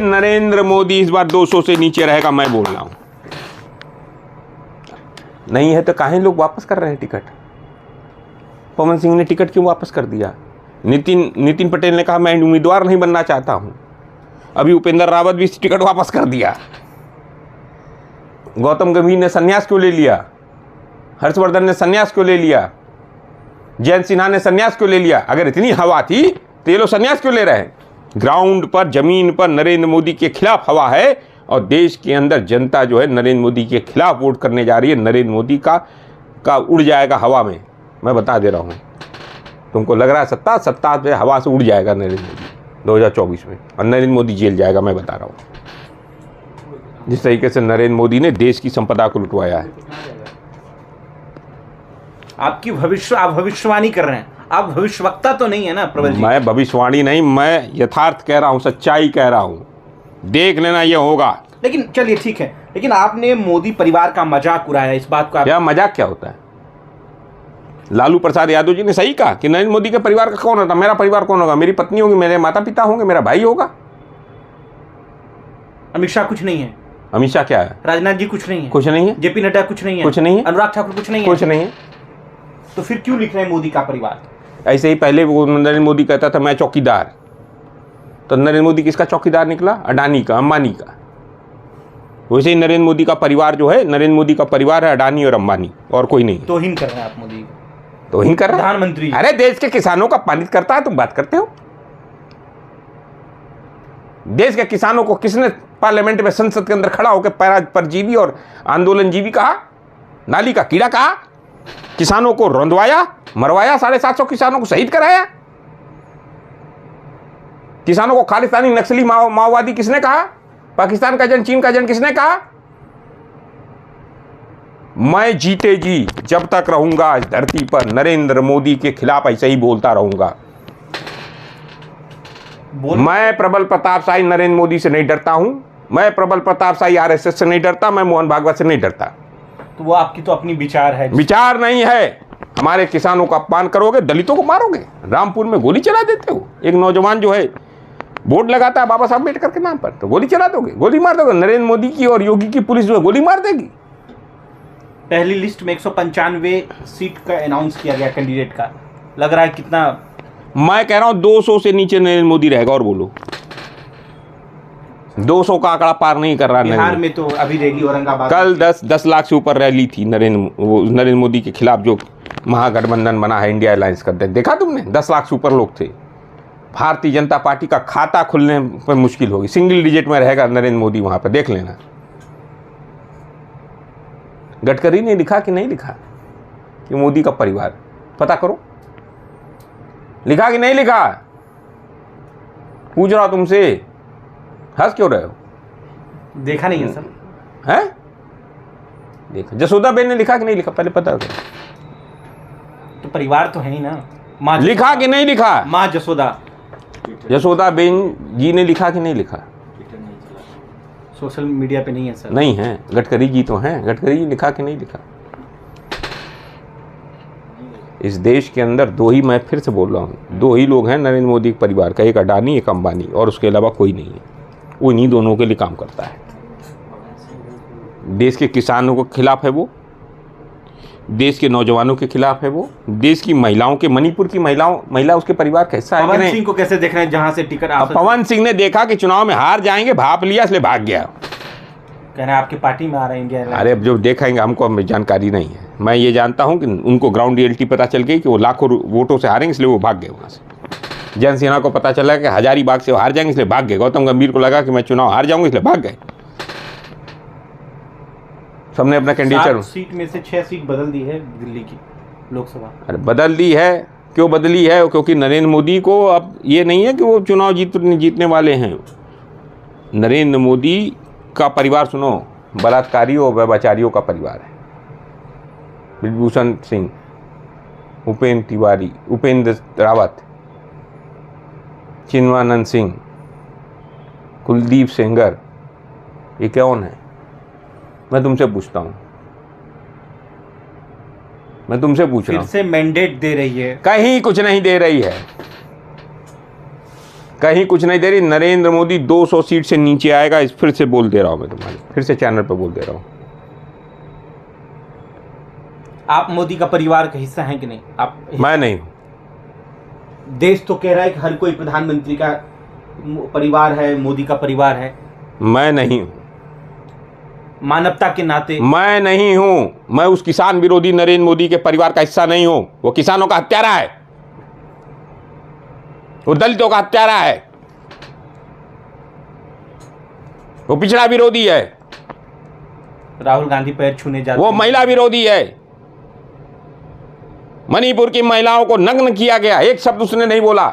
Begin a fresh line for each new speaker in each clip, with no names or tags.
नरेंद्र मोदी इस बार 200 से नीचे रहेगा, मैं बोल रहा हूं। नहीं है तो काहे लोग वापस कर रहे हैं टिकट? पवन सिंह ने टिकट क्यों वापस कर दिया? नितिन पटेल ने कहा मैं उम्मीदवार नहीं बनना चाहता हूं। अभी उपेंद्र रावत भी टिकट वापस कर दिया। गौतम गंभीर ने संन्यास क्यों ले लिया? हर्षवर्धन ने संन्यास क्यों ले लिया? जयंत सिन्हा ने संन्यास क्यों ले लिया? अगर इतनी हवा थी तो ये लोग संन्यास क्यों ले रहे हैं? ग्राउंड पर, जमीन पर नरेंद्र मोदी के खिलाफ हवा है और देश के अंदर जनता जो है नरेंद्र मोदी के खिलाफ वोट करने जा रही है। नरेंद्र मोदी का उड़ जाएगा हवा में, मैं बता दे रहा हूँ। तुमको लग रहा है सत्ता पे हवा से उड़ जाएगा नरेंद्र मोदी 2024 में, और नरेंद्र मोदी जेल जाएगा, मैं बता रहा हूँ। जिस तरीके से नरेंद्र मोदी ने देश की संपदा को लुटवाया है।
आप भविष्यवाणी कर रहे हैं, आप भविष्यवक्ता तो नहीं है ना प्रबल जी?
मैं भविष्यवाणी नहीं, मैं यथार्थ कह रहा हूँ, सच्चाई कह रहा हूँ। देख लेना ये होगा।
लेकिन चलिए ठीक है, लेकिन आपने मोदी परिवार का मजाक उड़ाया, इस बात को
क्या मजाक क्या होता है? लालू प्रसाद यादव जी ने सही कहा कि नरेंद्र मोदी के परिवार का कौन होता? मेरा परिवार कौन होगा? मेरी पत्नी होगी, मेरे माता पिता होंगे, मेरा भाई होगा।
अमित शाह कुछ नहीं है।
अमित शाह क्या है?
राजनाथ जी कुछ नहीं है।
कुछ नहीं है।
जेपी नड्डा कुछ नहीं है।
कुछ नहीं है।
अनुराग ठाकुर कुछ नहीं है।
कुछ नहीं है।
तो फिर क्यों लिख रहे हैं मोदी का परिवार?
ऐसे ही पहले वो नरेंद्र मोदी कहता था मैं चौकीदार, तो नरेंद्र मोदी किसका चौकीदार निकला? अडानी का, अंबानी का। वैसे ही नरेंद्र मोदी का परिवार जो है, नरेंद्र मोदी का परिवार है अडानी और अंबानी, और कोई नहीं।
तौहीन कर रहे हैं आप मोदी?
तौहीन कर रहे हैं
प्रधानमंत्री।
अरे देश के किसानों का अपमानित करता है, तुम बात करते हो? देश के किसानों को किसने पार्लियामेंट में, संसद के अंदर खड़ा होकर परजीवी और आंदोलनजीवी कहा, नाली का कीड़ा कहा? किसानों को रौंदवाया, मरवाया, 750 किसानों को शहीद कराया। किसानों को खालिस्तानी नक्सली माओवादी किसने कहा? पाकिस्तान का एजेंट, चीन का एजेंट किसने कहा? मैं जीते जी जब तक रहूंगा इस धरती पर नरेंद्र मोदी के खिलाफ ऐसे ही बोलता रहूंगा। मैं प्रबल प्रताप शाही नरेंद्र मोदी से नहीं डरता हूं। मैं प्रबल प्रताप शाही आरएसएस से नहीं डरता। मैं मोहन भागवत से नहीं डरता।
तो वो आपकी तो अपनी विचार है।
विचार नहीं है। हमारे किसानों का अपमान करोगे, दलितों को मारोगे, रामपुर में गोली चला देते हो। एक नौजवान जो है बोर्ड लगाता है बाबा साहब अम्बेडकर के नाम पर, तो गोली चला दोगे, गोली मार दोगे। नरेंद्र मोदी की और योगी की पुलिस जो है गोली मार देगी।
पहली लिस्ट में 195 सीट का अनाउंस किया गया कैंडिडेट का। लग रहा है कितना?
मैं कह रहा हूं 200 से नीचे नरेंद्र मोदी रहेगा। और बोलो, 200 का आंकड़ा पार नहीं कर रहा।
बिहार में तो अभी रैली औरंगाबाद
कल 10 लाख से ऊपर रैली थी नरेंद्र मोदी के खिलाफ, जो महागठबंधन बना है इंडिया अलायंस करते। देखा तुमने? 10 लाख से ऊपर लोग थे। भारतीय जनता पार्टी का खाता खुलने पर मुश्किल होगी। सिंगल डिजिट में रहेगा नरेंद्र मोदी वहां पर, देख लेना। गडकरी ने लिखा कि नहीं लिखा कि मोदी का परिवार? पता करो, लिखा कि नहीं लिखा? पूछ रहा हूं तुमसे, हंस क्यों रहे हो?
देखा नहीं है सर।
हैं? देखा। जसोदा बेन ने लिखा कि नहीं लिखा? पहले पता करो।
तो परिवार तो है ही ना। माँ
लिखा कि नहीं लिखा?
माँ जसोदा
बेन जी ने लिखा कि नहीं लिखा?
सोशल मीडिया पे नहीं है सर।
नहीं है। गडकरी जी तो हैं। गडकरी जी लिखा कि नहीं लिखा? इस देश के अंदर दो ही, मैं फिर से बोल रहा हूँ, दो ही लोग हैं नरेंद्र मोदी के परिवार का, एक अडानी एक अंबानी, और उसके अलावा कोई नहीं है। वो इन्हीं दोनों के लिए काम करता है। देश के किसानों के खिलाफ है वो, देश के नौजवानों के खिलाफ है वो, देश की महिलाओं के, मणिपुर की महिला उसके परिवार कैसा है?
पवन सिंह को कैसे देख रहे हैं जहां से टिकट?
पवन सिंह ने देखा कि चुनाव में हार जाएंगे, भाप लिया, इसलिए भाग गया।
कह रहे हैं आपकी पार्टी में आ रहे हैं इंडिया।
अरे अब जो देखेंगे, हमको जानकारी नहीं है। मैं ये जानता हूं कि उनको ग्राउंड रियलिटी पता चल गई कि वो लाखों वोटों से हारेंगे, इसलिए वो भाग गए वहां से। जयंत सिन्हा को पता चला कि हजारीबाग से वो हार जाएंगे, इसलिए भाग गए। गौतम गंभीर को लगा कि मैं चुनाव हार जाऊंगा, इसलिए भाग गए। सबने अपना कैंडिडेट।
सीट में से 6 सीट बदल दी है दिल्ली की लोकसभा।
अरे बदल दी है, क्यों बदली है? क्योंकि नरेंद्र मोदी को अब ये नहीं है कि वो चुनाव जीतने वाले हैं। नरेंद्र मोदी का परिवार, सुनो, बलात्कारियों और व्यभिचारियों का परिवार है। ब्रिजभूषण सिंह, उपेंद्र तिवारी, उपेंद्र रावत, चिन्मयानंद सिंह, कुलदीप सेंगर, ये कौन है? मैं तुमसे पूछता हूं, मैं तुमसे पूछ रहा हूं।
फिर से मैंडेट दे रही है?
कहीं कुछ नहीं दे रही है। कहीं कुछ नहीं दे रही। नरेंद्र मोदी 200 सीट से नीचे आएगा, इस फिर से बोल दे रहा हूं मैं तुम्हारे, फिर से चैनल पर बोल दे रहा हूं।
आप मोदी का परिवार का हिस्सा हैं कि नहीं? आप?
मैं नहीं हूं।
देश तो कह रहा है कि हर कोई प्रधानमंत्री का परिवार है, मोदी का परिवार है।
मैं नहीं हूं।
मानवता के नाते
मैं नहीं हूं। मैं उस किसान विरोधी नरेंद्र मोदी के परिवार का हिस्सा नहीं हूं। वो किसानों का हत्यारा है, वो दलितों का हत्यारा है, वो पिछड़ा विरोधी है,
राहुल गांधी पैर छूने जाते
वो महिला विरोधी है। मणिपुर की महिलाओं को नग्न किया गया, एक शब्द उसने नहीं बोला।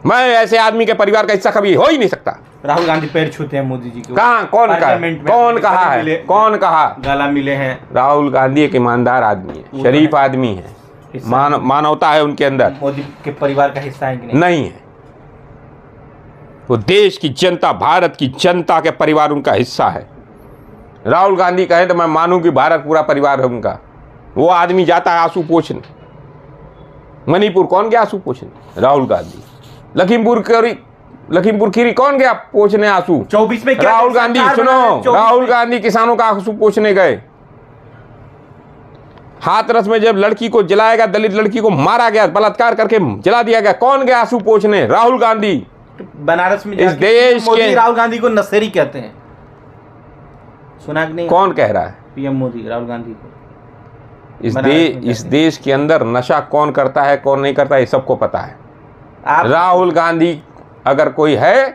मैं ऐसे आदमी के परिवार का हिस्सा कभी हो ही नहीं सकता।
राहुल गांधी पैर छूते हैं मोदी जी को।
कहां? कौन कहा? कौन कहा है? कौन कहा?
गला मिले हैं।
राहुल गांधी एक ईमानदार आदमी है, शरीफ आदमी है, मानवता है उनके अंदर।
मोदी के परिवार का हिस्सा है कि
नहीं है। वो देश की जनता, भारत की जनता के परिवार उनका हिस्सा है। राहुल गांधी कहे तो मैं मानूं कि भारत पूरा परिवार है उनका। वो आदमी जाता है आंसू पोंछने। मणिपुर कौन गया आंसू पोंछने? राहुल गांधी। लखीमपुर खीरी कौन गया पोंछने आंसू?
24 में
राहुल गांधी। सुनो, राहुल गांधी किसानों का आंसू पोंछने गए। हाथरस में जब लड़की को जलाया गया, दलित लड़की को मारा गया, बलात्कार करके जला दिया गया, कौन गया आंसू पोंछने? राहुल गांधी।
बनारस में
इस देश के
राहुल गांधी को नशेड़ी कहते हैं, सुना कि नहीं?
कौन कह रहा है?
पीएम मोदी राहुल गांधी को।
इस देश के अंदर नशा कौन करता है, कौन नहीं करता है, ये सबको पता है। राहुल गांधी अगर कोई है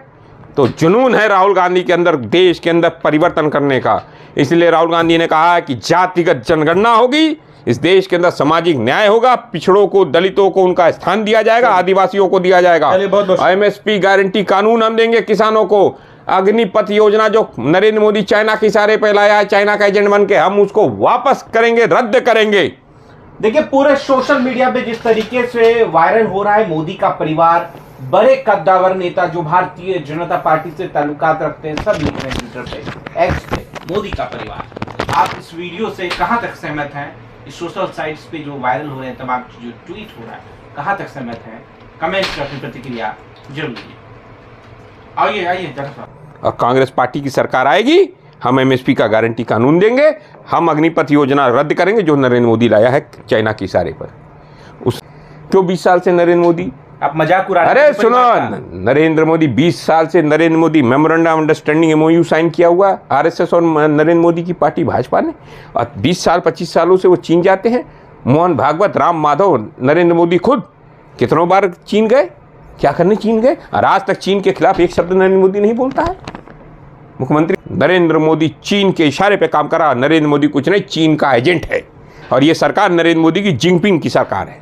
तो जुनून है राहुल गांधी के अंदर, देश के अंदर परिवर्तन करने का। इसलिए राहुल गांधी ने कहा है कि जातिगत जनगणना होगी, इस देश के अंदर सामाजिक न्याय होगा, पिछड़ों को, दलितों को उनका स्थान दिया जाएगा, आदिवासियों को दिया जाएगा। एमएसपी गारंटी कानून हम देंगे किसानों को। अग्निपथ योजना जो नरेंद्र मोदी चाइना के इशारे पर लाया है, चाइना का एजेंट बन के, हम उसको वापस करेंगे, रद्द करेंगे।
देखिए, पूरे सोशल मीडिया पे जिस तरीके से वायरल हो रहा है मोदी का परिवार, बड़े कद्दावर नेता जो भारतीय जनता पार्टी से ताल्लुकात रखते हैं, सब लिख रहे हैं ट्विटर पे, एक्स पे, मोदी का परिवार। आप इस वीडियो से कहां तक सहमत हैं? इस सोशल साइट्स पे जो वायरल हो रहे हैं, तमाम जो ट्वीट हो रहा है, कहां तक सहमत हैं? कमेंट में अपनी प्रतिक्रिया जरूर दीजिए। आइए
और कांग्रेस पार्टी की सरकार आएगी, हम एमएसपी का गारंटी कानून देंगे, हम अग्निपथ योजना रद्द करेंगे जो नरेंद्र मोदी लाया है चाइना के इशारे पर। उस क्यों 20 साल से नरेंद्र मोदी,
आप मजाक उड़ा रहे हैं?
अरे सुनो, नरेंद्र मोदी 20 साल से Narendra Modi memorandum understanding MOU sign किया हुआ आरएसएस और नरेंद्र मोदी की पार्टी भाजपा ने, और 20 साल 25 सालों से वो चीन जाते हैं। मोहन भागवत, राम माधव, नरेंद्र मोदी खुद कितनों बार चीन गए, क्या करने चीन गए, और आज तक चीन के खिलाफ एक शब्द नरेंद्र मोदी नहीं बोलता है। मुख्यमंत्री नरेंद्र मोदी चीन के इशारे पे काम कर रहा। नरेंद्र मोदी कुछ नहीं, चीन का एजेंट है, और ये सरकार नरेंद्र मोदी की जिनपिंग की सरकार है।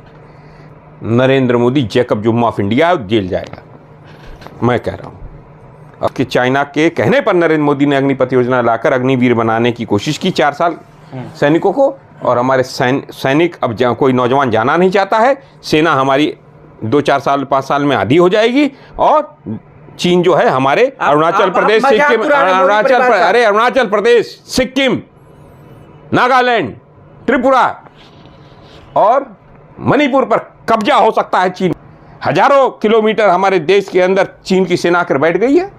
नरेंद्र मोदी जैकब जुम्मा ऑफ इंडिया जेल जाएगा, मैं कह रहा हूं। अब कि चाइना के कहने पर नरेंद्र मोदी ने अग्निपथ योजना लाकर अग्निवीर बनाने की कोशिश की 4 साल सैनिकों को, और हमारे सैनिक अब कोई नौजवान जाना नहीं चाहता है। सेना हमारी 2-4 साल 5 साल में आधी हो जाएगी, और चीन जो है हमारे अरुणाचल प्रदेश, सिक्किम, अरुणाचल प्रदेश, सिक्किम, नागालैंड, त्रिपुरा और मणिपुर पर कब्जा हो सकता है। चीन हजारों किलोमीटर हमारे देश के अंदर चीन की सेना आकर बैठ गई है।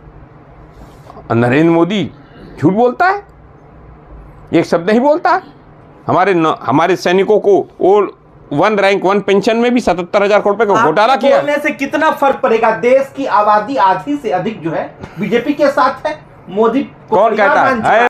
नरेंद्र मोदी झूठ बोलता है, एक शब्द नहीं बोलता। हमारे सैनिकों को और 1 रैंक 1 पेंशन में भी 77,000 करोड़ रुपए का घोटाला किया।
बोलने से कितना फर्क पड़ेगा? देश की आबादी आधी से अधिक जो है बीजेपी के साथ है। मोदी
कौन कहता है?